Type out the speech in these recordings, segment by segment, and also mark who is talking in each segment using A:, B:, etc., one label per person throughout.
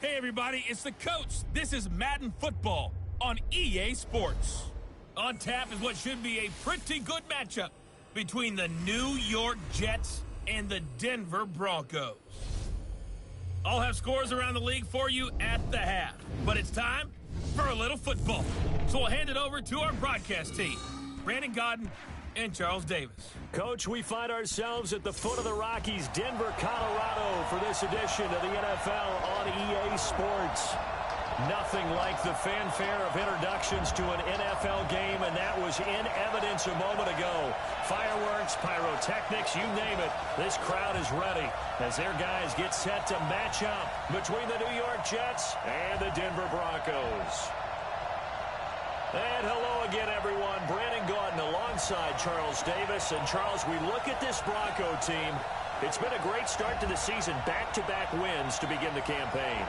A: Hey everybody, it's the coach. This is Madden Football on EA Sports. On tap is what should be a pretty good matchup between the New York Jets and the Denver Broncos. I'll have scores around the league for you at the half, but it's time for a little football. So I'll hand it over to our broadcast team, Brandon Godden and Charles Davis.
B: Coach, we find ourselves at the foot of the Rockies, Denver, Colorado, for this edition of the NFL on EA Sports. Nothing like the fanfare of introductions to an NFL game, and that was in evidence a moment ago. Fireworks, pyrotechnics, you name it. This crowd is ready as their guys get set to match up between the New York Jets and the Denver Broncos. And hello again, everyone. Brandon Godden alongside Charles Davis. And, Charles, we look at this Bronco team. It's been a great start to the season. Back-to-back wins to begin the campaign.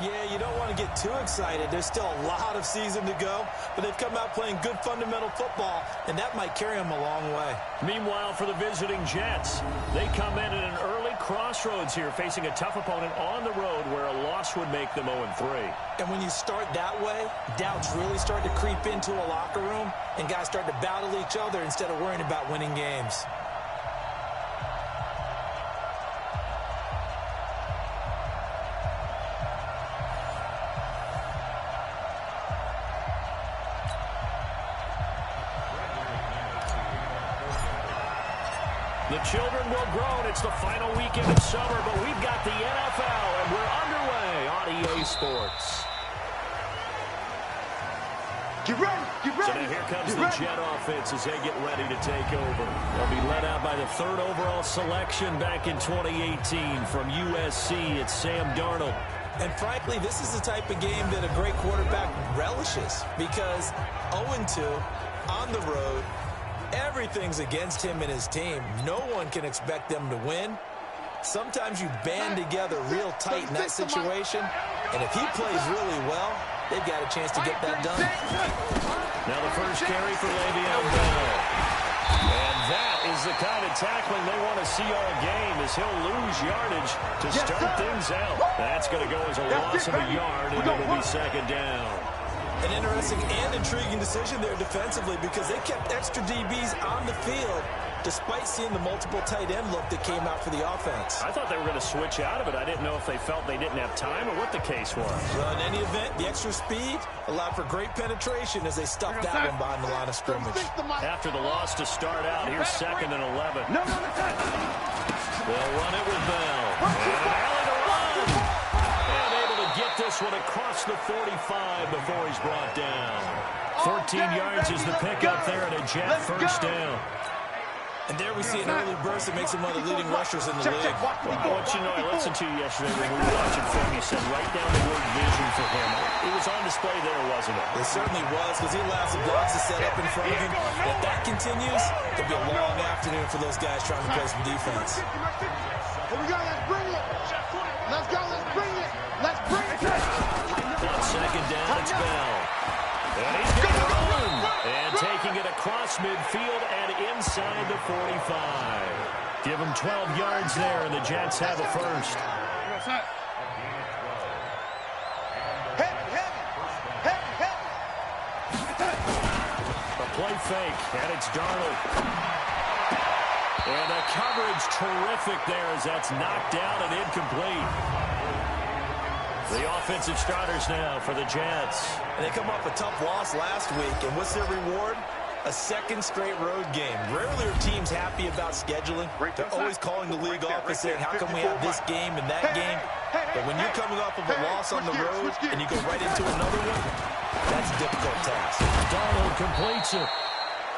C: Yeah, you don't want to get too excited. There's still a lot of season to go, but they've come out playing good fundamental football, and that might carry them a long way.
B: Meanwhile, for the visiting Jets, they come in at an early crossroads here, facing a tough opponent on the road where a loss would make them 0-3.
C: And when you start that way, doubts really start to creep into a locker room, and guys start to battle each other instead of worrying about winning games.
B: The children will grow. It's the final weekend of summer, but we've got the NFL, and we're underway on EA Sports.
D: Get ready, get ready.
B: So now here comes the Jet offense as they get ready to take over. They'll be led out by the third overall selection back in 2018 from USC. It's Sam Darnold.
C: And frankly, this is the type of game that a great quarterback relishes because 0-2 on the road, everything's against him and his team. No one can expect them to win. Sometimes you band together real tight in that situation, and if he plays really well, they've got a chance to get that done.
B: Now the first carry for Le'Veon Bell. And that is the kind of tackling they want to see all game as he'll lose yardage to start things out. That's going to go as a loss of a yard, and it'll be second down.
C: An interesting and intriguing decision there defensively because they kept extra DBs on the field despite seeing the multiple tight end look that came out for the offense.
B: I thought they were going to switch out of it. I didn't know if they felt they didn't have time or what the case was.
C: Well, in any event, the extra speed allowed for great penetration as they stuffed that one behind the line of scrimmage.
B: After the loss to start out, here's 2nd and 11. They'll run it with Bell. And an alley to run. And able to get this one across the 45 before he's brought down. 14 yards is the pickup there and a Jet first down.
C: And there we see an early burst that makes him one of the leading rushers in the league.
B: Well, I want you to know, I listened to you yesterday when we were watching film. You said right down the word vision for him. It was on display there, wasn't it?
C: It certainly was because he allows the blocks to set up in front of him. If that continues, it'll be a long afternoon for those guys trying to play some defense.
D: Here we go, let's bring it. Let's go, let's bring it. Let's bring it.
B: On second down, it's Bell. And he's going to run. And taking it across midfield and inside the 45. Give him 12 yards there, and the Jets have a first. A play fake, and it's Darnold. And the coverage terrific there as that's knocked down and incomplete. The offensive starters now for the Jets.
C: And they come off a tough loss last week, and what's their reward? A second straight road game. Rarely are teams happy about scheduling. They're always calling the league office saying, how come we have this game and that game? But when you're coming off of a loss on the road and you go right into another one, that's a difficult task.
B: Darnold completes it.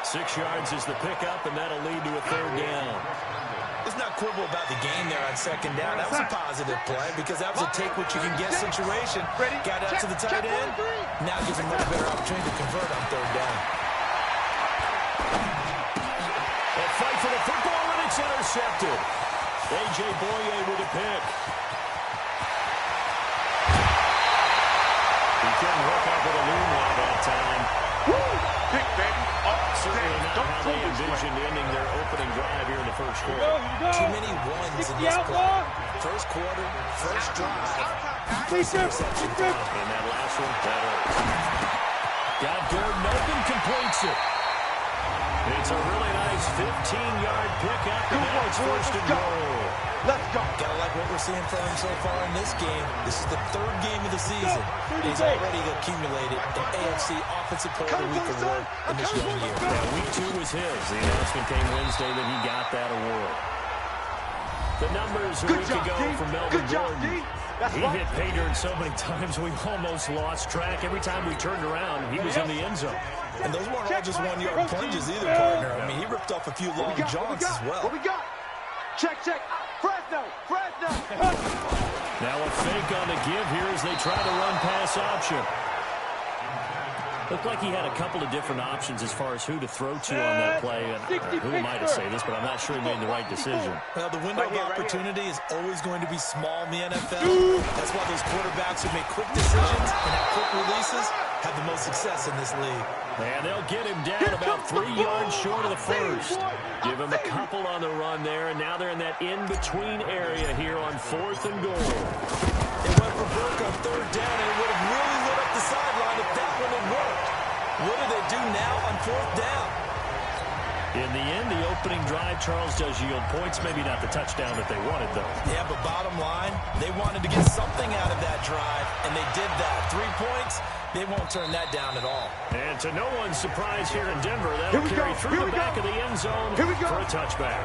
B: 6 yards is the pickup, and that'll lead to a third down.
C: Let's not quibble about the game there on second down. That was a positive play because that was a take-what-you-can-get situation. Got out to the tight end. Now gives him a much better opportunity to convert on third down.
B: A fight for the football, and it's intercepted. A.J. Boye with a pick. He couldn't hook up with a moonwalk that time.
D: Pick, baby.
B: Certainly not how they envisioned ending their opening drive here in the first quarter.
C: Too many ones in this play. First quarter, first drive,
B: First interception and that last one, that hurts. Got Gordon open, completes it. It's a really nice 15-yard pickup, and now it's first and goal.
C: Let's go. Gotta like what we're seeing from him so far in this game. This is the third game of the season. He's already accumulated an AFC Offensive Player of the Week award in this young year.
B: Yeah, week 2 was his. The announcement came Wednesday that he got that award. The numbers a week ago from Melvin Gordon. He hit pay dirt so many times we almost lost track. Every time we turned around, he was in the end zone.
C: And those weren't all just one-yard plunges either, partner. I mean, he ripped off a few long jaunts as well.
D: What we got? Check. Fresno.
B: Now a fake on the give here as they try to run pass option. Looked like he had a couple of different options as far as who to throw to on that play. And who am I to say this, but I'm not sure he made the right decision.
C: Well, the window of opportunity is always going to be small in the NFL. That's why those quarterbacks who make quick decisions and have quick releases have the most success in this league.
B: And they'll get him down about 3 yards short of the first. Give him a couple on the run there, and now they're in that in-between area here on 4th and goal.
C: It went for Burke on 3rd down, and it would have really lit up the sideline if that one had worked. What do they do now on 4th down?
B: In the end, the opening drive, Charles, does yield points. Maybe not the touchdown that they wanted, though.
C: Yeah, but bottom line, they wanted to get something out of that drive, and they did that. 3 points, they won't turn that down at all.
B: And to no one's surprise here in Denver, that'll carry through the back of the end zone for a touchback.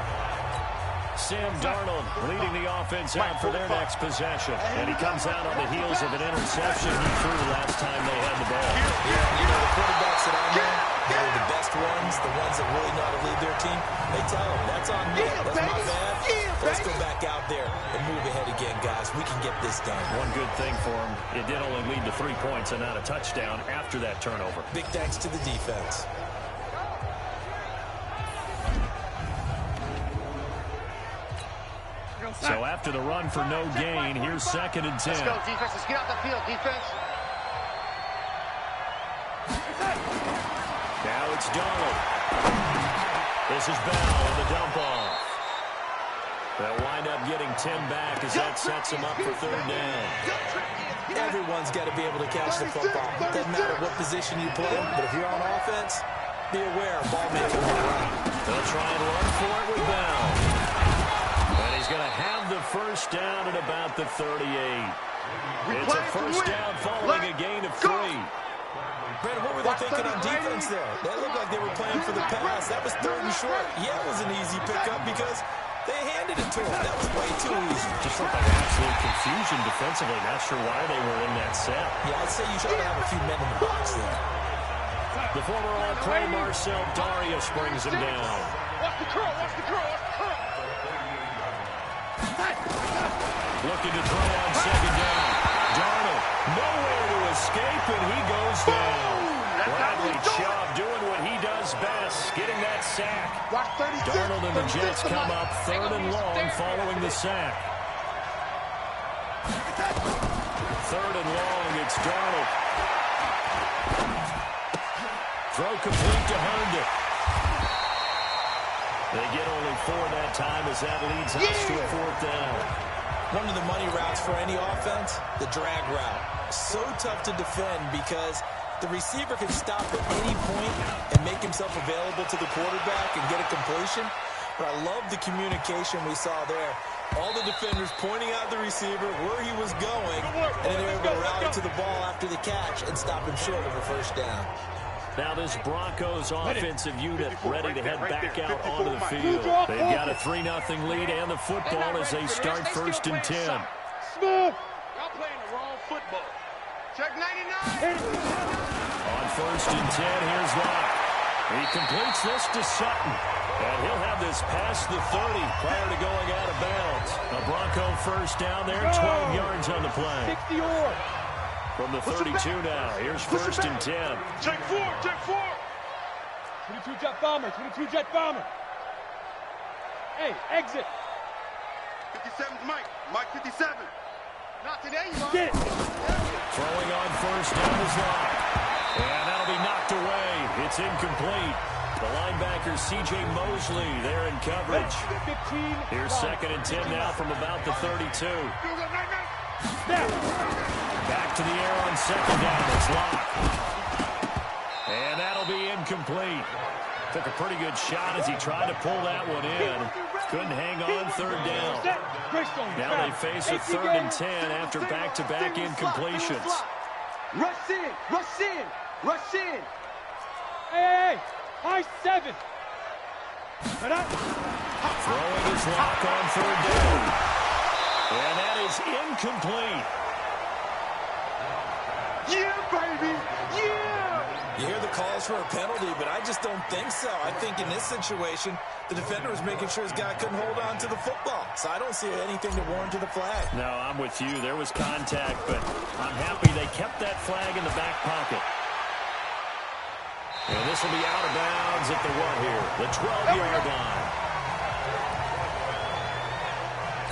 B: Sam Darnold leading the offense out for their next possession. And he comes out on the heels of an interception he threw last time they had the ball.
C: Yeah, you know, the quarterbacks that I know, they're the best ones, the ones that really know how to lead their team. They tell them, that's on me, that's my bad. Let's go back out there and move ahead again, guys. We can get this done.
B: One good thing for him, it did only lead to 3 points and not a touchdown after that turnover.
C: Big thanks to the defense.
B: So after the run for no gain, here's 2nd and 10.
D: Let's go, defense. Let's get out the field, defense.
B: Now it's Darnold. This is Bell in the dump off. They'll wind up getting 10 back as that sets him up for 3rd down.
C: Everyone's got to be able to catch the football. Doesn't matter what position you play, but if you're on offense, be aware of ball making.
B: They'll try and run for it with Bell. And he's going to have the first down at about the 38. It's a first down following a gain of 3.
C: Brandon, what were they thinking on defense there? That looked like they were playing for the pass. That was 3rd and short. Yeah, it was an easy pickup because they handed it to him. That was way too easy.
B: Just looked like absolute confusion defensively. Not sure why they were in that set.
C: Yeah, I'd say you should have a few men in the box there.
B: The former All-Pro Marcel Darius brings him down.
D: Watch the curl.
B: Looking to throw on 2nd down. Darnold, nowhere to escape, and he goes down. Bradley Chubb doing what he does best, getting that sack. Darnold and the Jets come up 3rd and long following the sack. 3rd and long, it's Darnold. Throw complete to Herndon. They get only 4 that time as that leads us to a 4th down.
C: One of the money routes for any offense, the drag route. So tough to defend because the receiver can stop at any point and make himself available to the quarterback and get a completion. But I love the communication we saw there. All the defenders pointing out the receiver, where he was going, and they were able to rally to the ball after the catch and stop him short of a first down.
B: Now this Broncos offensive unit ready to head back out onto the field. They've got a 3-0 lead and the football as they start 1st and 10.
D: Smooth. Y'all playing the wrong football. Check 99.
B: On 1st and 10, here's Locke. He completes this to Sutton. And he'll have this past the 30 prior to going out of bounds. A Bronco first down there, 12 yards on the play.
D: 60-yard.
B: From the 32 now, here's 1st and 10.
D: Check 4. 22 jet bomber. Hey, exit. 57's Mike 57. Not today, you are. Get it.
B: Throwing on 1st down is Locke. And that'll be knocked away. It's incomplete. The linebacker, C.J. Mosley, there in coverage. Here's 2nd and 10 now from about the 32. Back to the air on second down. It's locked. And that'll be incomplete. Took a pretty good shot as he tried to pull that one in. Couldn't hang on third down. Now they face a 3rd and 10 after back-to-back incompletions.
D: Rush in, rush in, rush in. Hey, I-7.
B: Throwing his lock on 3rd down. And that is incomplete.
D: Yeah, baby, yeah.
C: You hear the calls for a penalty, but I just don't think so. I think in this situation, the defender was making sure his guy couldn't hold on to the football. So I don't see anything to warrant the flag.
B: No, I'm with you. There was contact, but I'm happy they kept that flag in the back pocket. And this will be out of bounds at the what here? The 12-yard line.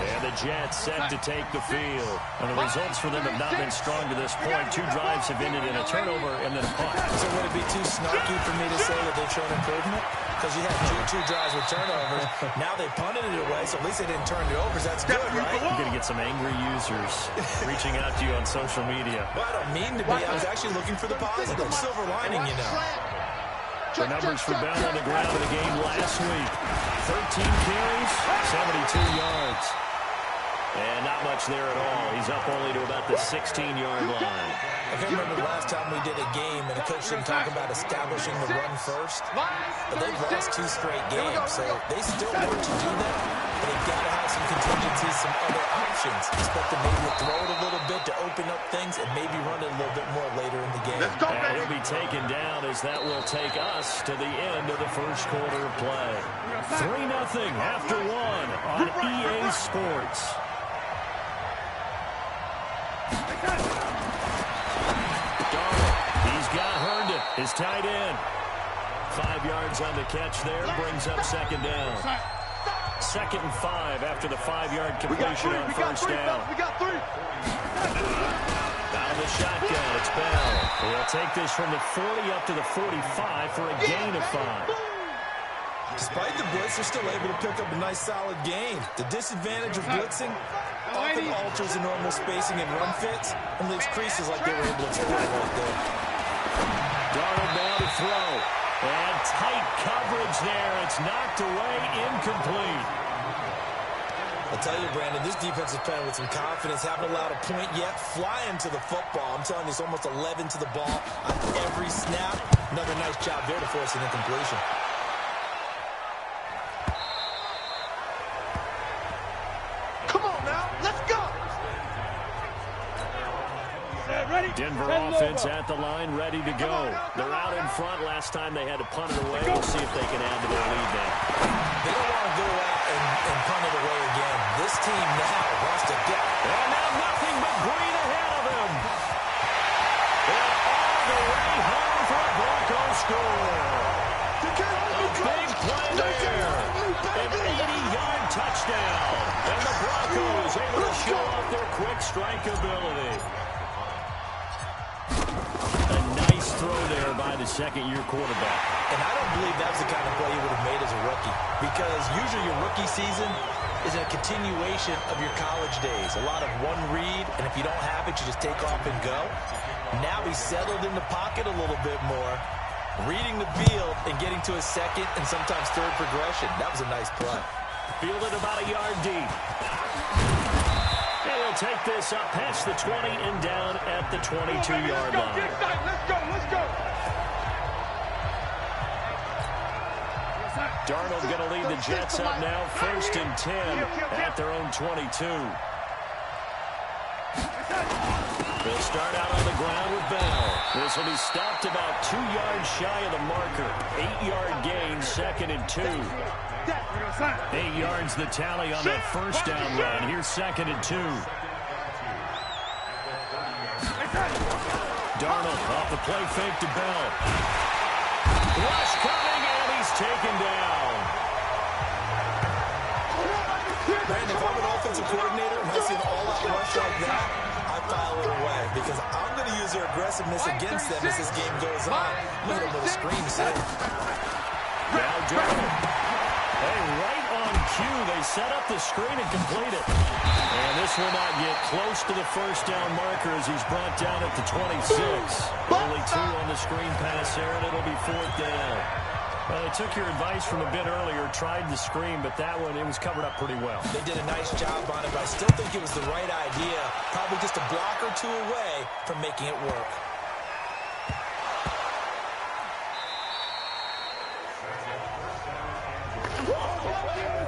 B: And the Jets set to take the field. And the results for them have not been strong to this point. 2 drives have ended in a turnover and then a punt.
C: So would it be too snarky for me to say that they've shown improvement? Because you had two drives with turnovers. Now they punted it away, so at least they didn't turn it over. That's good, right?
B: You're going to get some angry users reaching out to you on social media.
C: Well, I don't mean to be. I was actually looking for the positive. Silver lining, you know.
B: The numbers for Bell on the ground in the game last week. 13 carries, 72 yards. And not much there at all. He's up only to about the 16-yard line.
C: I can't remember the last time we did a game and a coach didn't talk about establishing the run first. But they've lost 2 straight games, so they still want to do that. But they've got to have some contingencies, some other options. Expect them maybe to throw it a little bit to open up things and maybe run it a little bit more later in the game.
B: And he'll be taken down as that will take us to the end of the first quarter of play. 3-0 after 1 on EA Sports. He's got Herndon, his tight end. 5 yards on the catch there, brings up second down. 2nd and 5 after the 5-yard completion on first down. Out of the shotgun, it's Bell. He'll take this from the 40 up to the 45 for a gain of 5.
C: Despite the blitz, they're still able to pick up a nice, solid gain. The disadvantage of blitzing often alters the normal spacing and run fits and leaves creases like they were able to exploit right there.
B: Darnold now to throw. And tight coverage there. It's knocked away, incomplete.
C: I'll tell you, Brandon, this defense is playing with some confidence. Haven't allowed a point yet. Flying to the football. I'm telling you, it's almost 11 to the ball on every snap. Another nice job there to force an incompletion.
B: Denver offense at the line, ready to go. They're out in front. Last time they had to punt it away. We'll see if they can add to their lead now.
C: They don't want to go out and punt it away again. This team now wants to get.
B: And now nothing but green ahead of him. And all the way home for a Broncos score. A big play there. An 80-yard touchdown. And the Broncos able to show off their quick strike ability. Throw there by the second-year quarterback.
C: And I don't believe that's the kind of play he would have made as a rookie, because usually your rookie season is a continuation of your college days. A lot of one read, and if you don't have it, you just take off and go. Now he's settled in the pocket a little bit more, reading the field and getting to his second and sometimes third progression. That was a nice play.
B: Fielded about a yard deep. He'll take this up past the 20 and down at the 22-yard line.
D: Let's go.
B: Darnold going to lead the Jets up now, 1st and 10 at their own 22. They'll start out on the ground with Bell. This will be stopped about 2 yards shy of the marker. 8-yard gain, 2nd and 2. 8 yards the tally on that first down run. Here's 2nd and 2. Darnold off the play fake to Bell. Rush coming, and he's taken down.
C: Brandon, if I'm an offensive coordinator and I see an all-out rush like that, I file it away because I'm going to use their aggressiveness against them as this game goes on. Look at him with a screen set.
B: Now Darnold. Hey, right on cue, they they set up the screen and complete it. And this will not get close to the first down marker as he's brought down at the 26. Only 2 on the screen pass there, and it'll be 4th down. Well, they took your advice from a bit earlier, tried the screen, but that one, it was covered up pretty well.
C: They did a nice job on it, but I still think it was the right idea. Probably just a block or 2 away from making it work.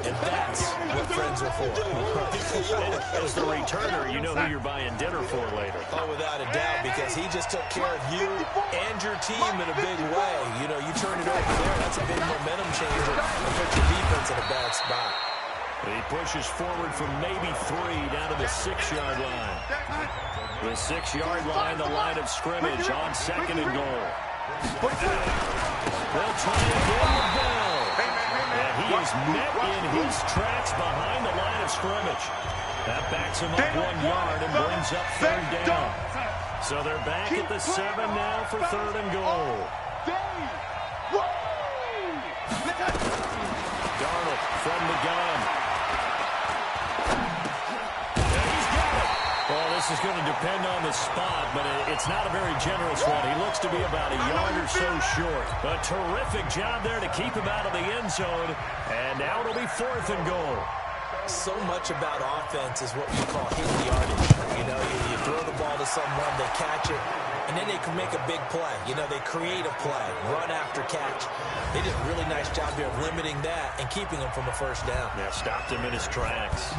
C: And that's what friends are for.
B: As the returner, you know who you're buying dinner for later.
C: Oh, without a doubt, because he just took care of you and your team in a big way. You know, you turn it over there, that's a big momentum changer and put your defense in a bad spot.
B: He pushes forward from maybe 3 down to the 6-yard line. The 6-yard line, the line of scrimmage on 2nd and goal. They'll try again with Bell. And he is met in his tracks behind the line of scrimmage. That backs him up 1 yard and brings up 3rd down. So they're back at the 7 now for 3rd and goal. Darnold from the gun. And he's got it. Well, this is going to depend on the spot, but it's not a very generous one. He looks to be about a yard or so short. A terrific job there to keep him out of the end zone. And now it'll be 4th and goal.
C: So much about offense is what we call hidden yardage. You know, you throw the ball to someone, they catch it, and then they can make a big play. You know, they create a play, run after catch. They did a really nice job here of limiting that and keeping him from a 1st down.
B: Yeah, stopped him in his tracks.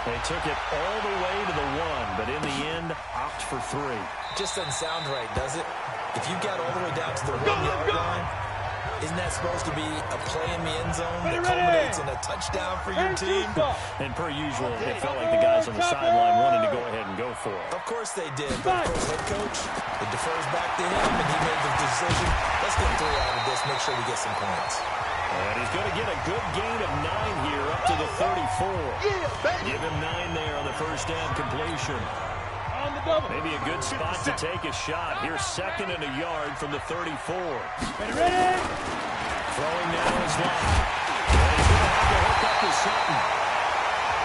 B: They took it all the way to the 1, but in the end, opt for 3.
C: Just doesn't sound right, does it? If you got all the way down to the 1-yard line, isn't that supposed to be a play in the end zone that culminates in a touchdown for your team?
B: And per usual, it felt like the guys on the sideline wanted to go ahead and go for it.
C: Of course they did, but of course head coach, it defers back to him, and he made the decision. Let's get 3 out of this, make sure we get some points.
B: And he's going to get a good gain of 9 here up to the 34. Give him 9 there on the 1st down completion. Maybe a good spot to take a shot. Here's 2nd and a yard from the 34.
A: Ready?
B: Throwing now is Locke. And he's going to have to hook up to Sutton.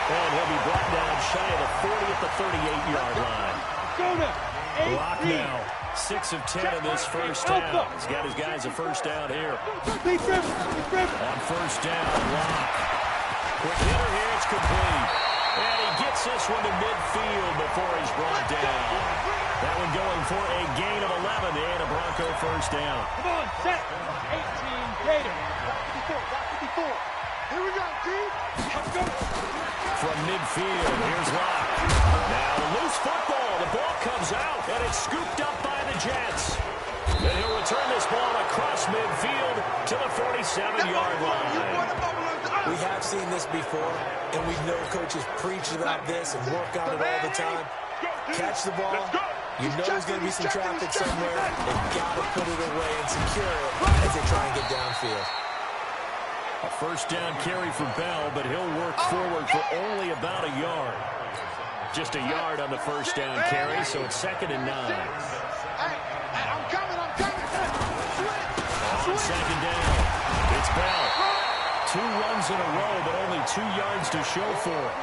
B: And he'll be brought down shy of the 40 at the 38-yard line. Locke now 6 of 10 in this 1st down. He's got his guys a 1st down here. On 1st down, Locke. Quick hitter here, it's complete. And he gets this one to midfield before he's brought down. That one going for a gain of 11 and a Bronco 1st down.
A: Come on, set. 18 Gator. 54. Here we go, team. Let's go.
B: From midfield, here's Locke. Now loose football. The ball comes out, and it's scooped up by the Jets. And he'll return this ball across midfield to the 47-yard line.
C: We have seen this before, and we know coaches preach about this and work on it all the time. Catch the ball. You know there's going to be some traffic somewhere. They've got to put it away and secure it as they try and get downfield.
B: A 1st down carry for Bell, but he'll work forward for only about a yard. Just a yard on the 1st down carry, so it's 2nd and 9.
D: I'm coming.
B: On 2nd down, it's Bell. 2 runs in a row, but only 2 yards to show for it.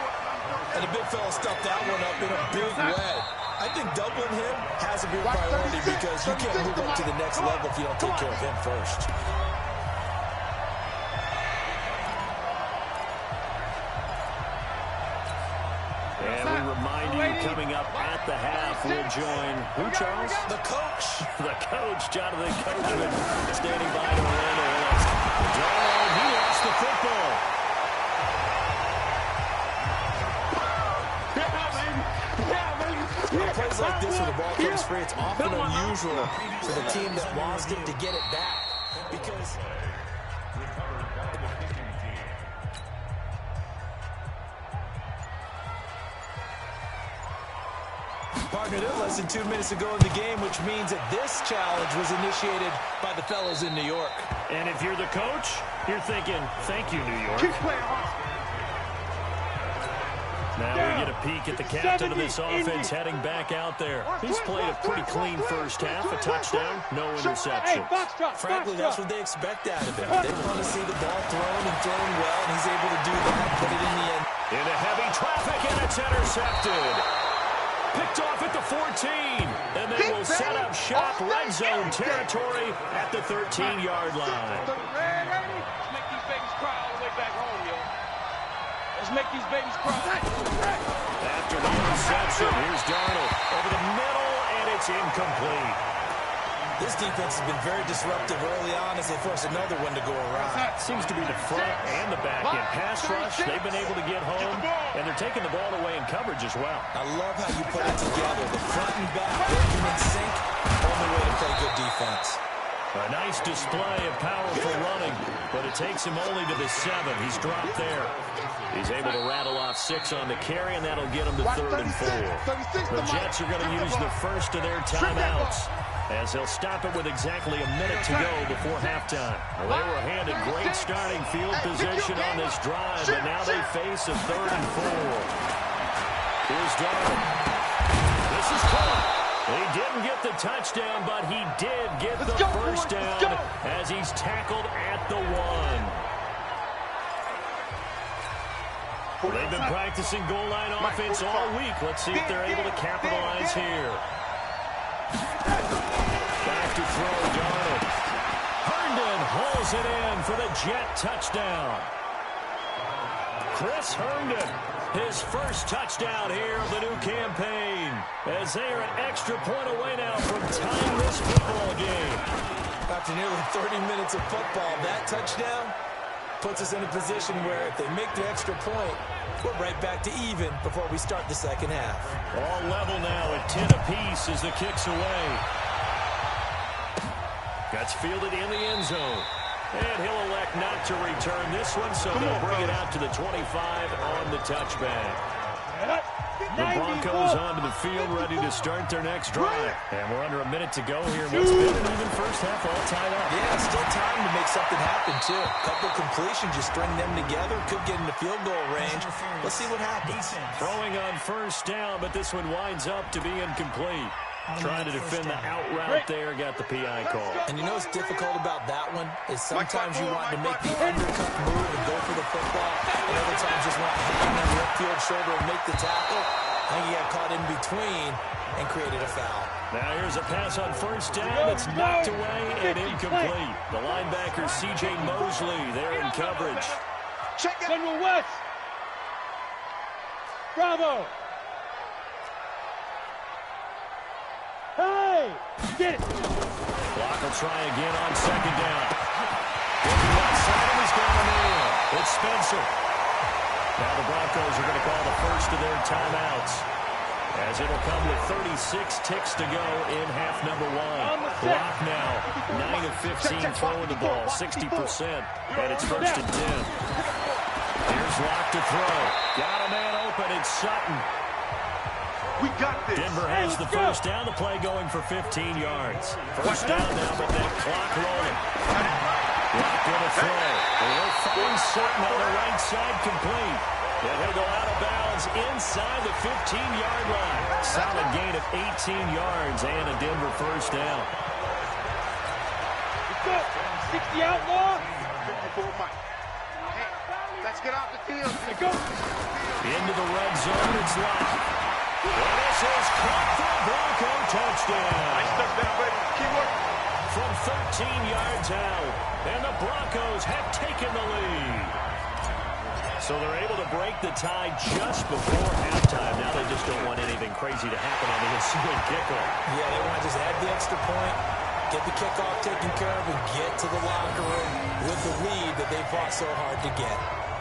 C: And the big fella stuffed that one up in a big way. I think doubling him has to be a priority because you can't move up to the next level if you don't take care of him first.
B: And we remind you, coming up at the half, we'll join who, Charles?
C: The coach.
B: The coach, Jonathan Coachman, standing by to analyze. Darnold, he lost the football.
C: Plays like this where the ball comes free, it's often unusual for the team that lost it to get it back because partner, they're less than 2 minutes ago in the game, which means that this challenge was initiated by the fellows in New York.
B: And if you're the coach, you're thinking, thank you, New York. Now we get a peek at the captain of this offense heading back out there. He's played a pretty clean 1st half, a touchdown, no interceptions.
C: Frankly, that's what they expect out of him. They want to see the ball thrown and thrown well, and he's able to do that. but it in the end.
B: Into heavy traffic, and it's intercepted. Picked off at the 14, and they will set up shop red zone territory at the 13-yard line.
D: Let's make these babies cry all the way back home, yo. Let's make these babies cry.
B: After the interception, here's Darnold over the middle, and it's incomplete.
C: This defense has been very disruptive early on as they force another one to go around.
B: Seems to be the front and the back end. Pass rush, they've been able to get home, and they're taking the ball away in coverage as well.
C: I love how you put it together. The front and back working in sync. Only way to play good defense.
B: A nice display of powerful running, but it takes him only to the 7. He's dropped there. He's able to rattle off 6 on the carry, and that'll get him to 3rd and 4. The Jets are going to use the first of their timeouts, as they'll stop it with exactly a minute to go before halftime. Well, they were handed great starting field position on this drive, but now they face a 3rd and 4. Here's Darnold. This is caught. He didn't get the touchdown, but he did get the first down as he's tackled at the 1. They've been practicing goal line offense all week. Let's see if they're able to capitalize here. Back to throw, Darnold. Herndon hauls it in for the Jet touchdown. Chris Herndon, his first touchdown here of the new campaign, as they are an extra point away now from tying this football game.
C: After nearly 30 minutes of football, that touchdown puts us in a position where if they make the extra point, we're right back to even before we start the second half.
B: All level now at 10 apiece as the kick's away. Gets fielded in the end zone. And he'll elect not to return this one, so they'll bring it out to the 25 on the touchback. The Broncos onto the field, ready to start their next drive. And we're under a minute to go here. What's been an even first half, all tied up.
C: Yeah, still time to make something happen, too. A couple completions, just string them together. Could get into field goal range. Let's see what happens.
B: Throwing on first down, but this one winds up to be incomplete. Trying to defend the out route there, got the PI call.
C: And you know what's difficult about that one is sometimes you want to make the undercut move and go for the football, and other times just want to hang on your upfield shoulder and make the tackle. I think he got caught in between and created a foul.
B: Now here's a pass on first down. It's knocked away and incomplete. The linebacker, C.J. Mosley, there in coverage.
D: General West. Bravo. Hey, get it.
B: Clock will try again on second down. Left side, he's got him in. It's Spencer. Now the Broncos are going to call the first of their timeouts, as it'll come with 36 ticks to go in half number 1. Clock now, 9 of 15 throwing the ball, 60%, and it's first and 10. Here's Locke to throw. Got a man open, it's Sutton.
D: We got this.
B: Denver has the first down, the play going for 15 yards. First down now, but that clock rolling. Locke going to throw. They'll find Sutton on the right side, complete. And he'll go out of bounds inside the 15-yard line. Solid gain of 18 yards and a Denver first down.
D: Let's go. 60 outlaw. 54 Mike. Hey, let's get off the field. Let's go.
B: Into the red zone, it's Locke. And this is caught for a Bronco touchdown.
D: Nice touchdown, baby. Keep working.
B: From 13 yards out, and the Broncos have taken the lead. So they're able to break the tie just before halftime. Now they just don't want anything crazy to happen on the ensuing kickoff.
C: Yeah, they want to just add the extra point, get the kickoff taken care of, and get to the locker room with the lead that they fought so hard to get.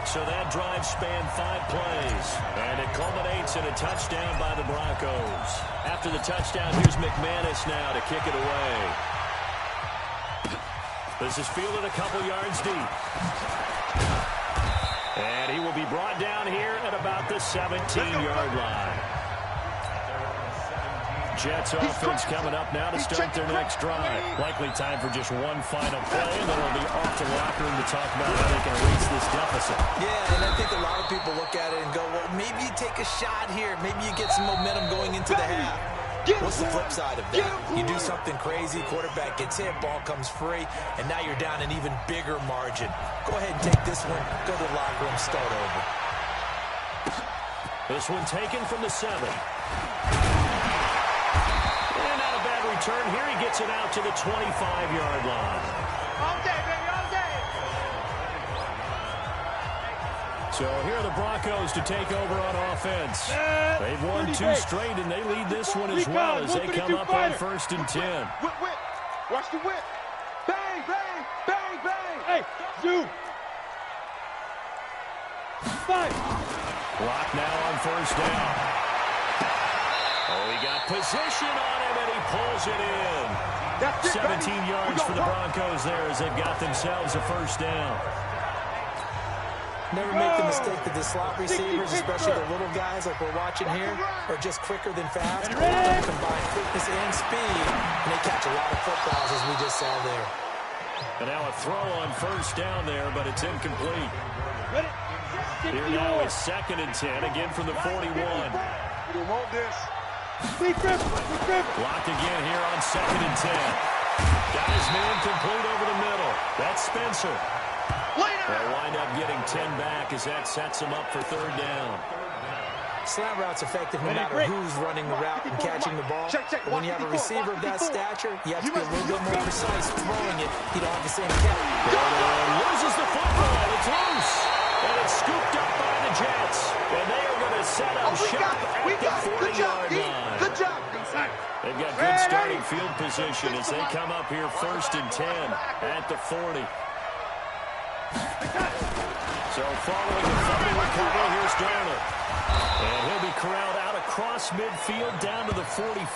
B: So that drive spanned 5 plays, and it culminates in a touchdown by the Broncos. After the touchdown, here's McManus now to kick it away. This is fielded a couple yards deep. And he will be brought down here at about the 17-yard line. Jets offense coming up now to start their next drive. Likely time for just one final play, and then it'll be off to the locker room to talk about how they can erase this deficit.
C: Yeah, and I think a lot of people look at it and go, well, maybe you take a shot here. Maybe you get some momentum going into the half. What's the flip side of that? You do something crazy, quarterback gets hit, ball comes free, and now you're down an even bigger margin. Go ahead and take this one, go to the locker room, start over.
B: This one taken from the 7. And not a bad return here. He gets it out to the 25-yard line.
D: All day, baby, all day.
B: So here are the Broncos to take over on offense. They've won 2 straight, and they lead this one as well as they come up on 1st and 10.
D: Whip, whip. Watch the whip. Bang, bang, bang, bang. Hey, you. 5.
B: Clock now on 1st down. Oh, he got position on him, and he pulls it in. 17 yards for the Broncos there as they've got themselves a 1st down.
C: Never make the mistake that the slot receivers, especially the little guys like we're watching here, are just quicker than fast. They combine quickness and speed, and they catch a lot of footballs, as we just saw there.
B: And now a throw on 1st down there, but it's incomplete. Here now is 2nd and 10, again from the 41.
D: You want this.
B: Blocked again here on 2nd and 10. Got his man complete over the middle. That's Spencer. They'll wind up getting 10 back as that sets him up for 3rd down.
C: Slant route's effective no matter who's running the route and catching the ball. But when you have a receiver of that stature, you have to be a little bit more precise throwing it. You don't have the same catch.
B: And loses the football. It's loose. And it's scooped up by the Jets. And they are going to set up shop at the 40-yard line.
D: Good job.
B: They've got good starting field position as they come up here 1st and 10 at the 40. So following the fumble recovery, here's Darnold. And he'll be corralled out across midfield down to the 45.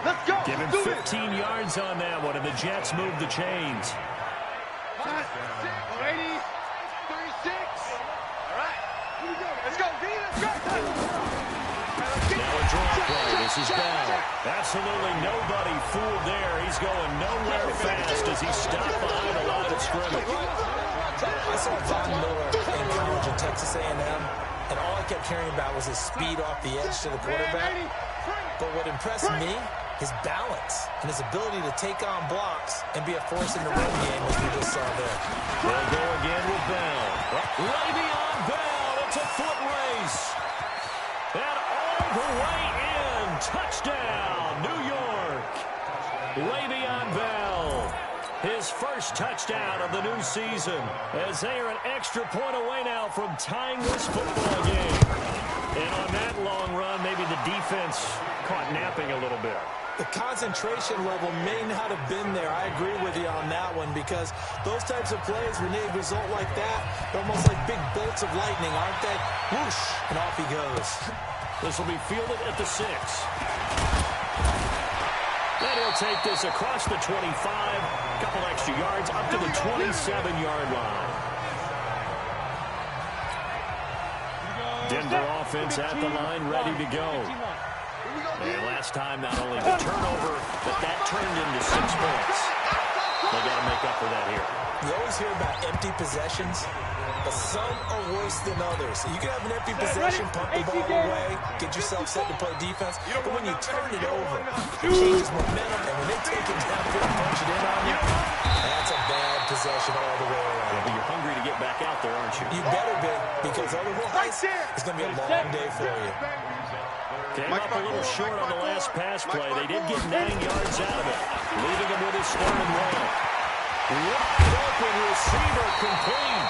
D: Let's go.
B: Give him 15 yards on that one, and the Jets move the chains.
D: 80, 36. All right. Here we go. Let's go, D. Let's go.
B: Now a draw play. This is Bell. Absolutely nobody fooled there. He's going nowhere fast as he's stopped behind a line of scrimmage.
C: I saw Von Miller in college at Texas A&M, and all I kept hearing about was his speed off the edge to the quarterback. But what impressed me, his balance and his ability to take on blocks and be a force in the run game, as we just saw there.
B: They'll go again with Bell. Le'Veon Bell. It's a foot race. And all the way in. Touchdown, New York. Le'Veon Bell. His first touchdown of the new season as they are an extra point away now from tying this football game. And on that long run, maybe the defense caught napping a little bit.
C: The concentration level may not have been there. I agree with you on that one because those types of plays, when they result like that, they're almost like big bolts of lightning, aren't they? Whoosh, and off he goes.
B: This will be fielded at the 6. Then he'll take this across the 25, a couple extra yards up to the 27-yard line. Denver offense at the line, ready to go. And last time, not only the turnover, but that turned into 6 points. They got to make up for that here.
C: You always hear about empty possessions, but some are worse than others. You can have an empty possession, pump the ball away, get yourself set to play defense, but when you turn it over, it changes momentum, and when they take it downfield and punch it in on you, that's a bad possession all the way around.
B: Yeah, but you're hungry to get back out there, aren't you?
C: You better be, because otherwise, it's going to be a long day for you.
B: Came up a little short on the last pass play. They did get 9 yards out of it, leaving him with his 3rd and 1. Wide open receiver complete.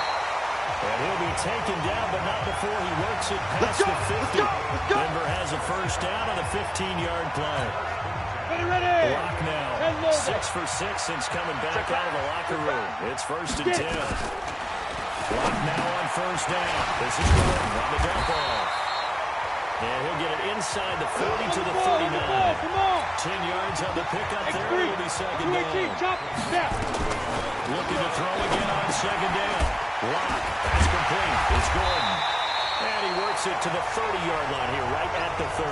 B: And he'll be taken down, but not before he works it past the 50. Denver has a 1st down on a 15-yard play. Block now. 6 for 6 since coming back out of the locker room. It's 1st and 10. Block now on 1st down. This is Gordon on the dump off. And he'll get it inside the 40 to the 39. 10 yards on the pickup there. It'll be 2nd down. Looking to throw again on 2nd down. Lock. That's complete. It's Gordon. And he works it to the 30-yard line here, right at the 30.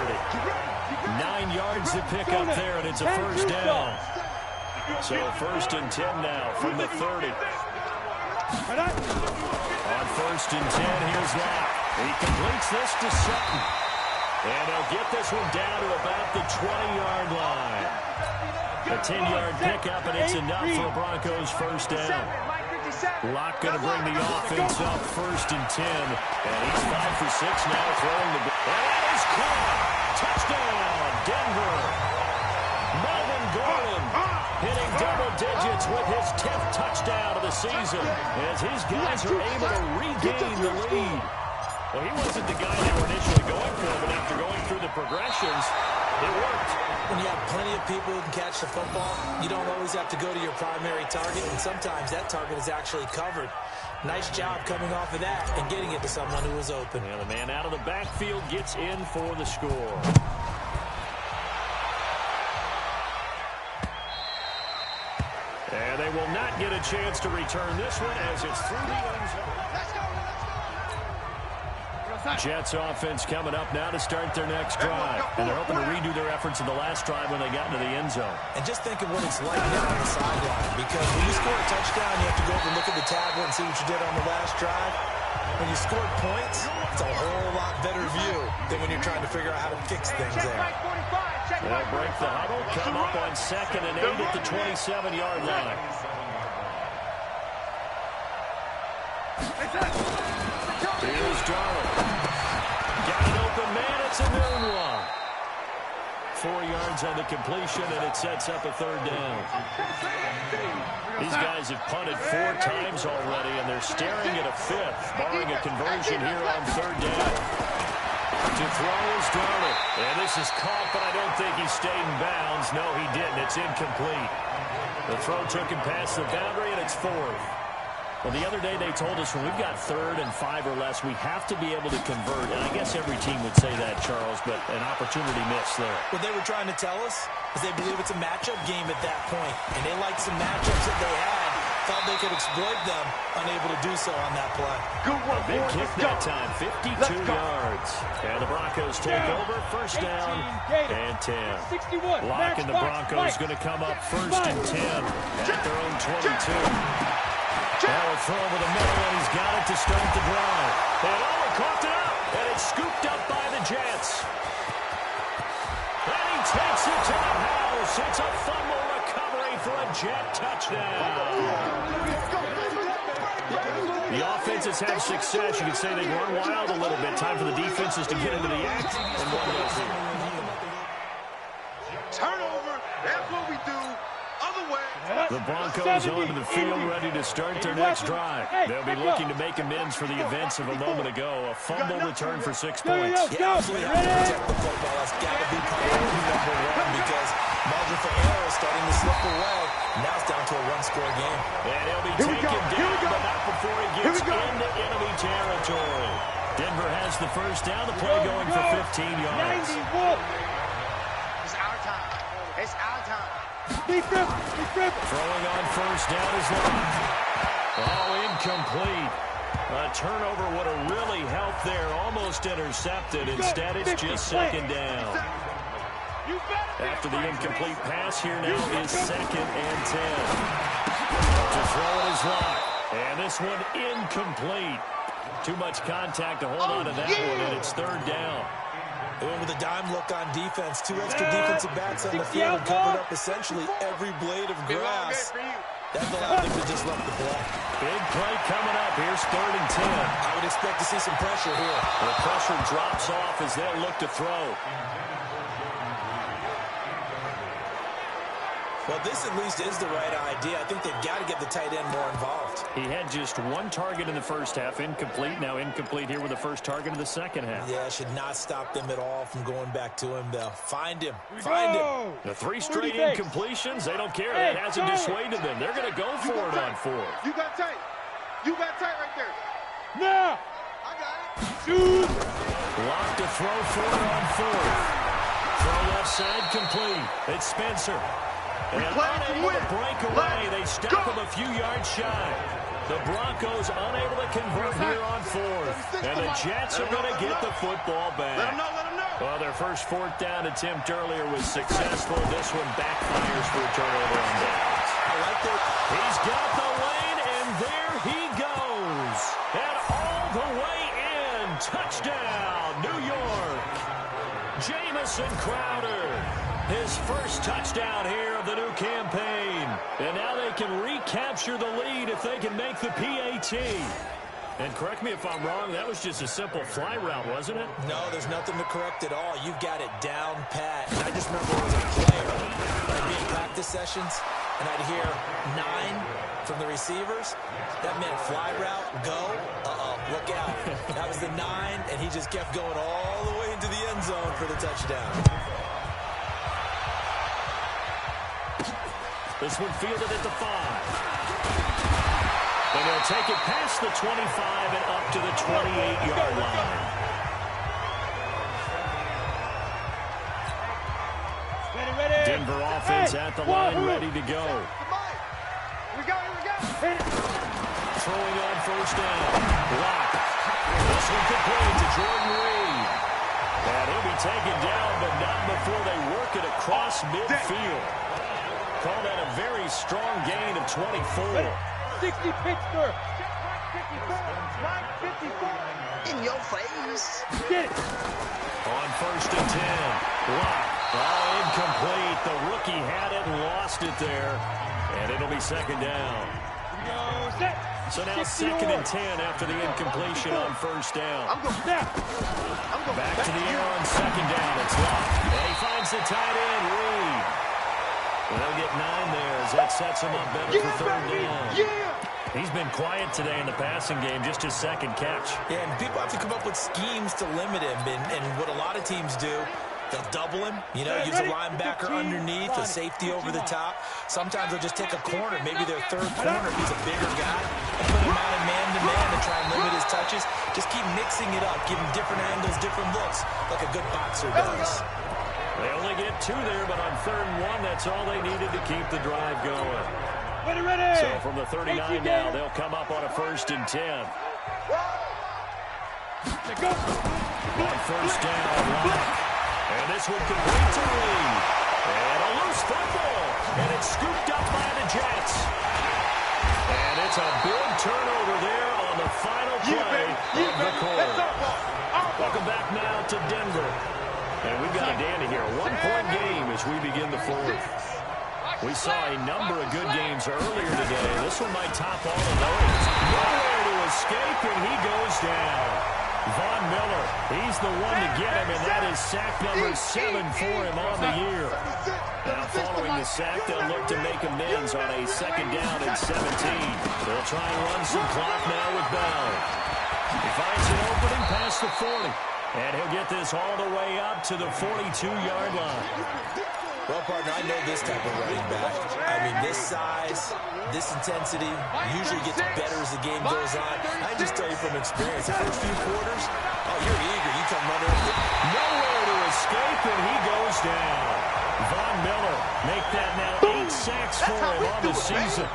B: 9 yards to pick up there, and it's a 1st down. So 1st and 10 now from the 30. On 1st and 10, here's Lock. He completes this to Sutton. And they'll get this one down to about the 20-yard line. A 10-yard pickup, and it's enough for a Broncos 1st down. Lock going to bring the offense up 1st and 10. And he's 5 for 6 now throwing the ball. And that is caught. Touchdown, Denver. Melvin Gordon hitting double digits with his 10th touchdown of the season as his guys are able to regain the lead. Well, he wasn't the guy they were initially going for, but after going through the progressions, it worked.
C: When you have plenty of people who can catch the football, you don't always have to go to your primary target, and sometimes that target is actually covered. Nice job coming off of that and getting it to someone who was open.
B: And the man out of the backfield gets in for the score. And they will not get a chance to return this one as it's through the end zone. Jets offense coming up now to start their next drive. And they're hoping to redo their efforts in the last drive when they got into the end zone.
C: And just think of what it's like now on the sideline. Because when you score a touchdown, you have to go over and look at the tablet and see what you did on the last drive. When you scored points, it's a whole lot better view than when you're trying to figure out how to fix things there.
B: They'll break the huddle, come up on 2nd and 8 at the 27-yard line. Here's Darnold. Got an open man. It's a new one. 4 yards on the completion, and it sets up a 3rd down. These guys have punted 4 times already, and they're staring at a 5th, barring a conversion here on 3rd down. To throw is Darnold. And this is caught, but I don't think he stayed in bounds. No, he didn't. It's incomplete. The throw took him past the boundary, and it's 4th. Well, the other day they told us when we've got 3rd and 5 or less, we have to be able to convert. And I guess every team would say that, Charles, but an opportunity missed there.
C: What they were trying to tell us is they believe it's a matchup game at that point. And they liked some matchups that they had, thought they could exploit them, unable to do so on that play.
D: Good work,
B: A big
D: boys.
B: kick that time, 52 yards. And the Broncos take over, 1st down and 10. Locking the Broncos going to come up 1st and 10 at their own 22. Now a throw over the middle, and he's got it to start the drive. And coughed it up, and it's scooped up by the Jets. And he takes it to the house. It's a fumble recovery for a Jet touchdown. The offense has had success. You could say they've run wild a little bit. Time for the defenses to get into the act. And one of those here.
D: Turnover, that's what we do. Other way.
B: The Broncos onto the field, ready to start their next drive. They'll be looking to make amends for the events of a moment ago. A fumble return for 6 points.
C: Yeah, absolutely have to protect the football. That's got to be priority number 1 because margin for error is starting to slip away. Now it's down to a 1-score game.
B: And he'll be taken down, but not before he gets into enemy territory. Denver has the 1st down. The play going for 15 yards.
D: It's our time. It's our time.
B: Throwing on 1st down is Locke. Oh, incomplete. A turnover would have really helped there. Almost intercepted. Instead, it's just 2nd down. After the incomplete pass, here now is 2nd and 10. To throw it is Locke. And this one incomplete. Too much contact to hold on to that one, and it's 3rd down.
C: They went with a dime look on defense. 2 extra defensive backs on the field and covered up essentially every blade of grass. That allowed them to just let the play.
B: Big play coming up. Here's 3rd and 10.
C: I would expect to see some pressure here.
B: The pressure drops off as they'll look to throw.
C: Well, this at least is the right idea. I think they've got to get the tight end more involved.
B: He had just 1 target in the 1st half, incomplete. Now incomplete here with the 1st target of the 2nd half.
C: Yeah, should not stop them at all from going back to him, though. Find him. Find him.
B: The 3 straight incompletions, they don't care. That hasn't dissuaded them. They're going to go for it on 4th.
D: You got tight. You got tight right there.
E: Now.
D: I got it.
E: Shoot.
B: Lock to throw for it on 4th. Throw left side complete. It's Spencer. And unable to break away. They stop him a few yards shy. The Broncos unable to convert here on 4th. And the Jets are going to get the football back.
D: Let them know, let them know.
B: Well, their first 4th down attempt earlier was successful. This one backfires for a turnover on downs.
C: I like that.
B: He's got the lane, and there he goes. And all the way in. Touchdown, New York. Jamison Crowder. His first touchdown here of the new campaign. And now they can recapture the lead if they can make the PAT. And correct me if I'm wrong, that was just a simple fly route, wasn't it?
C: No, there's nothing to correct at all. You've got it down pat. And I just remember as a player, I'd be in practice sessions, and I'd hear 9 from the receivers. That meant fly route, go, look out. That was the 9, and he just kept going all the way into the end zone for the touchdown.
B: This one fielded at the 5. And they'll take it past the 25 and up to the 28-yard line.
D: Ready.
B: Denver offense at the line, ready to go.
D: Here we go.
B: Throwing on first down. Block. This one complete to Jordan Reed. And he'll be taken down, but not before they work it across midfield. Call that a very strong gain of 24.
D: 60 Pittsburgh. 954.
E: In your face.
D: Get it.
B: On first and 10. Block. All incomplete. The rookie had it and lost it there. And it'll be second down. So now second and 10 after the incompletion on first down. Back to the air on second down. It's locked. And he finds the tight end, Reed. They'll get 9 there as that sets him up better for third down. He's been quiet today in the passing game, just his second catch.
C: Yeah, and people have to come up with schemes to limit him. And what a lot of teams do, they'll double him, use a linebacker underneath, a safety over the top. Sometimes they'll just take a corner, maybe their third corner if he's a bigger guy, and put him out in man-to-man to try and limit his touches. Just keep mixing it up, give him different angles, different looks, like a good boxer does.
B: They only get 2 there, but on third and 1, that's all they needed to keep the drive going.
D: Ready.
B: So from the 39 now, they'll come up on a first and 10. On first down, Rock. And this one complete to Reed. And a loose football. And it's scooped up by the Jets. And it's a big turnover there on the final play of the quarter. Welcome back now to Denver. And we've got a dandy here. A 1-point game as we begin the fourth. We saw a number of good games earlier today. This one might top all of those. Nowhere to escape, and he goes down. Von Miller, he's the one to get him, and that is sack number 7 for him on the year. Now, following the sack, they'll look to make amends on a second down and 17. They'll try and run some clock now with Bell. He finds an opening past the 40, and he'll get this all the way up to the 42-yard line.
C: Well, partner, I know this type of running back. I mean, this size, this intensity usually gets better as the game goes on. I just tell you from experience, the first few quarters, you're eager. You come running.
B: Nowhere to escape, and he goes down. Von Miller make that now 8 sacks for him on the season.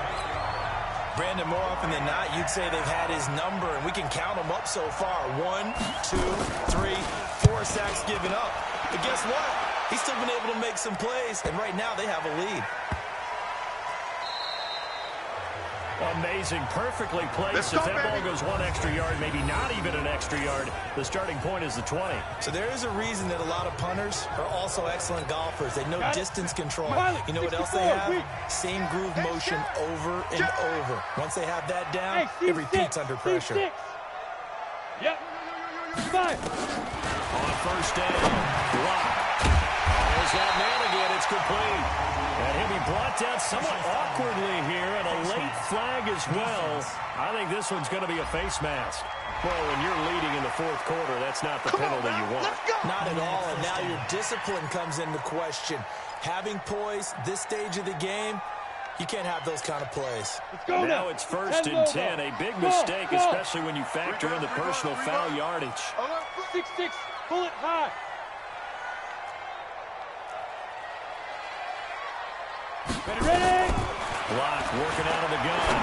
C: Brandon, more often than not, you'd say they've had his number, and we can count them up so far. 1, 2, 3, 4 sacks given up. But guess what? He's still been able to make some plays, and right now they have a lead.
B: Amazing, perfectly placed. If that ball goes 1 extra yard, maybe not even an extra yard, the starting point is the 20.
C: So there is a reason that a lot of punters are also excellent golfers. They know distance control. You know what else they have? Same groove motion over and over. Once they have that down, it repeats under pressure.
D: Yep. 5.
B: On first down, block. There's that man again. It's complete. And he'll be brought down somewhat awkwardly here, and a late flag as well. I think this one's going to be a face mask. Well, when you're leading in the fourth quarter, that's not the penalty you want.
C: Not at all, and now your discipline comes into question. Having poise this stage of the game, you can't have those kind of plays.
B: Now it's first and 10. A big mistake, especially when you factor in the personal foul yardage.
D: 6-6, pull it high. Ready.
B: Block, working out of the gun.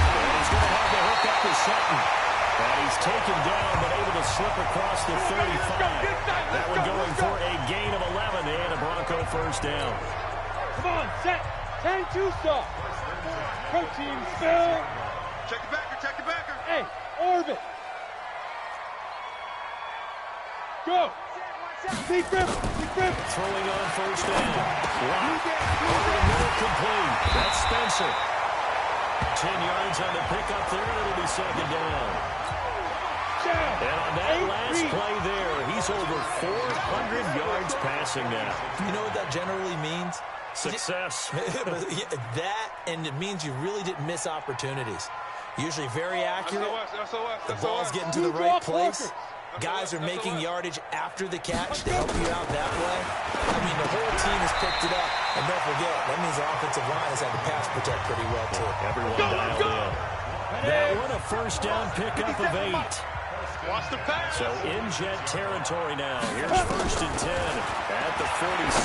B: And he's going to have to hook up to Sutton. And he's taken down, but able to slip across the 35. That one going for a gain of 11 and a Bronco first down.
D: Come on, set. 10-2 stop. Protein spill. Check the backer. Hey, orbit. Go. Deep grip.
B: Throwing on first down. Block. Over the middle, complete. That's Spencer. 10 yards on the pickup there, and it'll be second down. And on that last play there, he's over 400 yards passing now.
C: Do you know what that generally means?
B: Success.
C: That, and it means you really didn't miss opportunities. Usually very accurate. The ball's getting to the right place. Guys are making yardage after the catch to help you out that way. I mean, the whole team has picked it up. And don't forget, that means the offensive line has had to pass protect pretty well, too.
B: Everyone dialed in. That one a first down pickup of 8. So in Jet territory now. Here's first and 10 at the 46.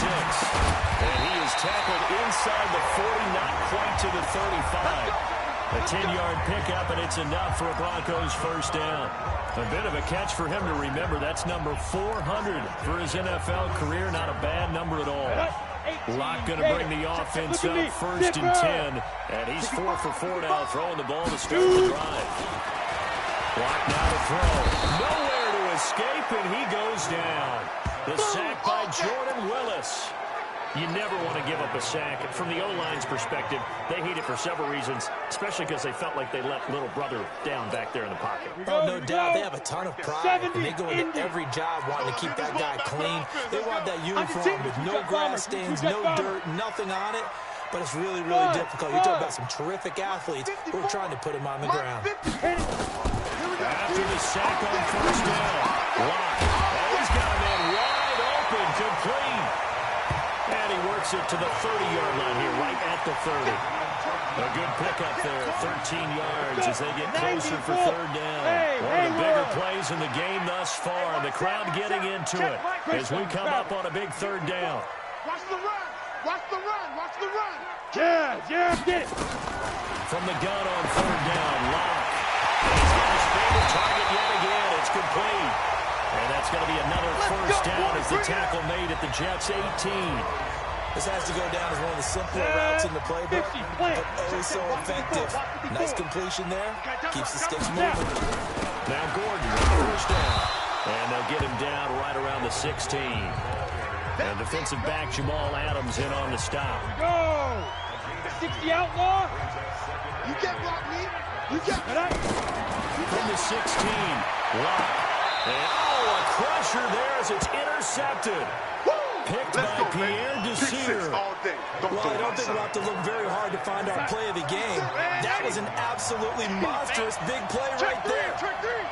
B: And he is tackled inside the 40, not quite to the 35. A 10-yard pickup, and it's enough for a Broncos first down. A bit of a catch for him to remember. That's number 400 for his NFL career. Not a bad number at all. Locke going to bring the offense up first and 10. And he's 4 for 4 now, throwing the ball to start the drive. Locke now to throw. Nowhere to escape, and he goes down. The sack by Jordan Willis. You never want to give up a sack. From the O-line's perspective, they hate it for several reasons, especially because they felt like they let little brother down back there in the pocket.
C: Oh, no doubt. They have a ton of pride, and they go into every job wanting to keep that guy clean. They want that uniform with no grass stains, no dirt, nothing on it. But it's really, really difficult. You're talking about some terrific athletes who are trying to put him on the ground.
B: After the sack on first down, Locke. Oh, he's got a man wide open, complete. And he works it to the 30-yard line here, right at the 30. A good pickup there, 13 yards as they get closer for third down. One of the bigger plays in the game thus far. The crowd getting into it as we come up on a big third down.
D: Watch the run! Watch the run! Watch the run! Yeah, get it!
B: From the gun on third down, Locke. He's got his favorite target yet again. It's complete. And that's going to be another first down as the tackle made at the Jets' 18.
C: This has to go down as one of the simpler routes in the playbook, but always so effective. Nice completion there. Keeps the sticks moving.
B: Now Gordon, first down. And they'll get him down right around the 16. And defensive back Jamal Adams in on the stop.
D: Go! 60 outlaw. You get blocked, me. You get it.
B: From the 16, Locke. And a crusher there as it's intercepted. Picked by Pierre Desir.
C: Well, I don't think we'll have to look very hard to find our play of the game. That was an absolutely monstrous big play right there.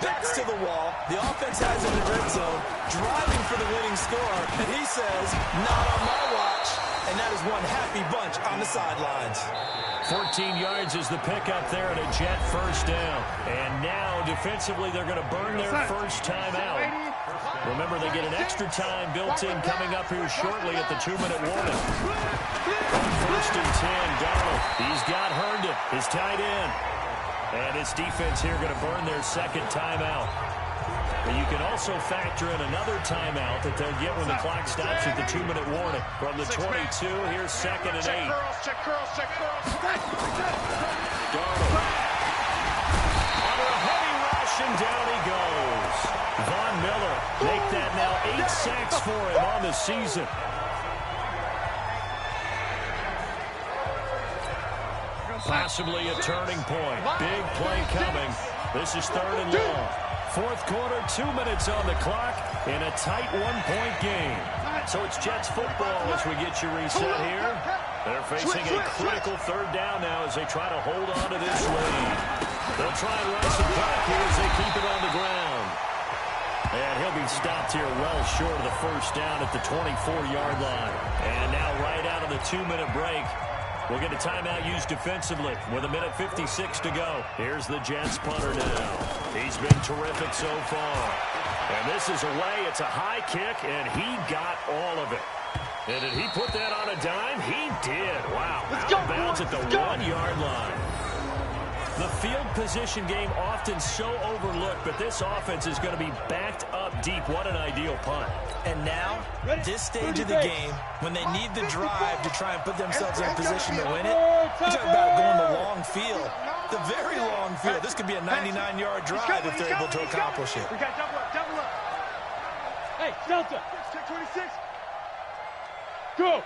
C: Backs to the wall. The offense has it in the red zone, driving for the winning score. And he says, not on my watch. And that is one happy bunch on the sidelines.
B: 14 yards is the pickup there and a Jet first down. And now, defensively, they're going to burn their first time out. Remember, they get an extra time built in coming up here shortly at the 2-minute warning. First and 10, Donald. He's got Herndon, his tight end. And his defense here going to burn their second timeout. But you can also factor in another timeout that they'll get when the clock stops at the 2-minute warning. From the 22, here's second and 8.
D: Check curls.
B: Darnold. Under a heavy rush, and down he goes. Von Miller make that now 8 sacks for him on the season. Possibly a turning point. Big play coming. This is third and long. Fourth quarter, 2 minutes on the clock in a tight one-point game. So it's Jets football as we get you reset here. They're facing a critical third down now as they try to hold on to this lead. They'll try and run some clock here as they keep it on the ground. And he'll be stopped here well short of the first down at the 24-yard line. And now right out of the 2-minute break, we'll get a timeout used defensively with 1:56 to go. Here's the Jets punter now. He's been terrific so far. And this is away. It's a high kick, and he got all of it. And did he put that on a dime? He did. Wow. Out of bounds at the 1-yard line. The field position game often so overlooked, but this offense is going to be backed up deep. What an ideal punt.
C: And now, this stage of the game, when they need the drive to try and put themselves in a position to win it, you're talking about going the long field, the very long field. This could be a 99-yard drive if they're able to accomplish it.
D: We got double up. Hey, Delta. Check 26. Go.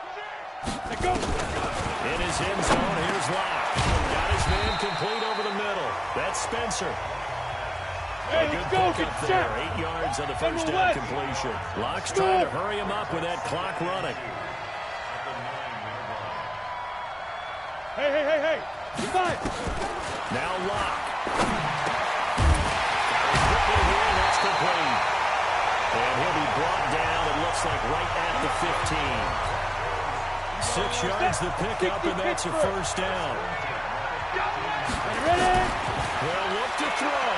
D: Go.
B: In his end zone, here's Locke. Got his man complete over the middle. That's Spencer.
D: Hey,
B: A good
D: let's go.
B: pick up there. 8 yards on the first down completion. Locke's trying to hurry him up with that clock running.
D: Hey. Goodbye.
B: Now Locke. Quickly here, and that's complete. And he'll be brought down, it looks like right at the 15. 6 yards the pickup, and that's a first down.
D: Ready?
B: They'll look to throw.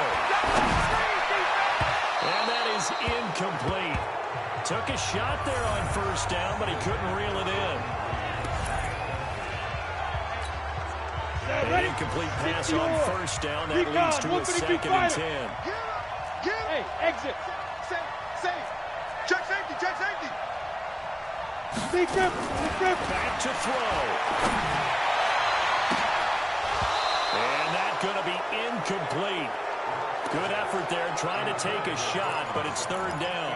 B: And that is incomplete. Took a shot there on first down, but he couldn't reel it in. An incomplete pass on first down. That leads to a 2nd and 10.
D: Hey, exit.
E: Safe. Check safety.
D: Secret.
B: Back to throw. And that's going to be incomplete. Good effort there trying to take a shot, but it's 3rd down.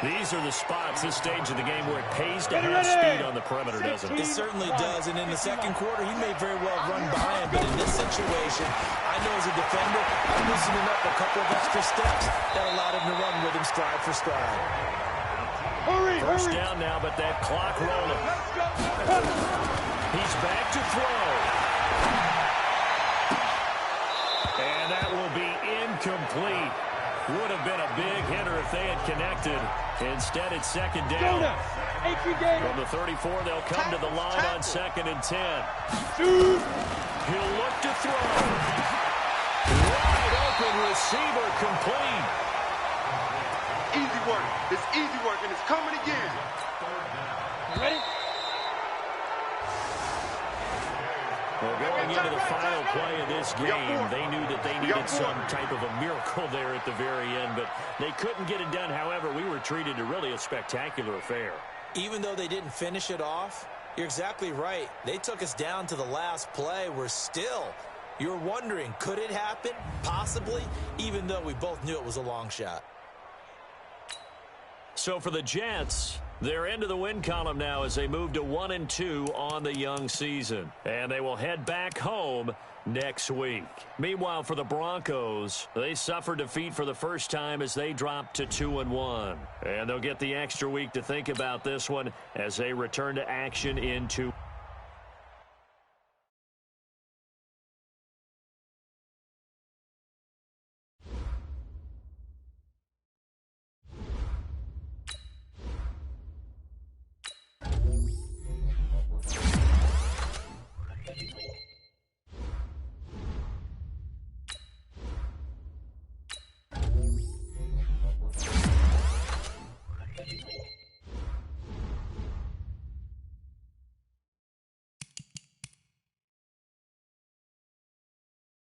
B: These are the spots, this stage of the game, where it pays to have speed on the perimeter, doesn't it?
C: It certainly does, and in the second quarter, he may very well run by him, but in this situation, I know as a defender, I'm loosening up a couple of extra steps that allowed him to run with him stride for stride.
B: First down now, but that clock rolling. He's back to throw. And that will be incomplete. Would have been a big hitter if they had connected. Instead, it's 2nd down. From the 34, they'll come to the line on 2nd and 10. He'll look to throw. Wide open receiver complete.
E: Easy work. It's easy work, and it's coming again.
D: Ready?
B: Well, going into the final play of this game, they knew that they needed some type of a miracle there at the very end, but they couldn't get it done. However, we were treated to really a spectacular affair.
C: Even though they didn't finish it off, you're exactly right. They took us down to the last play. You're wondering, could it happen? Possibly, even though we both knew it was a long shot.
B: So for the Jets, they're into the win column now as they move to 1-2 on the young season. And they will head back home next week. Meanwhile, for the Broncos, they suffered defeat for the first time as they dropped to 2-1. And they'll get the extra week to think about this one as they return to action in 2.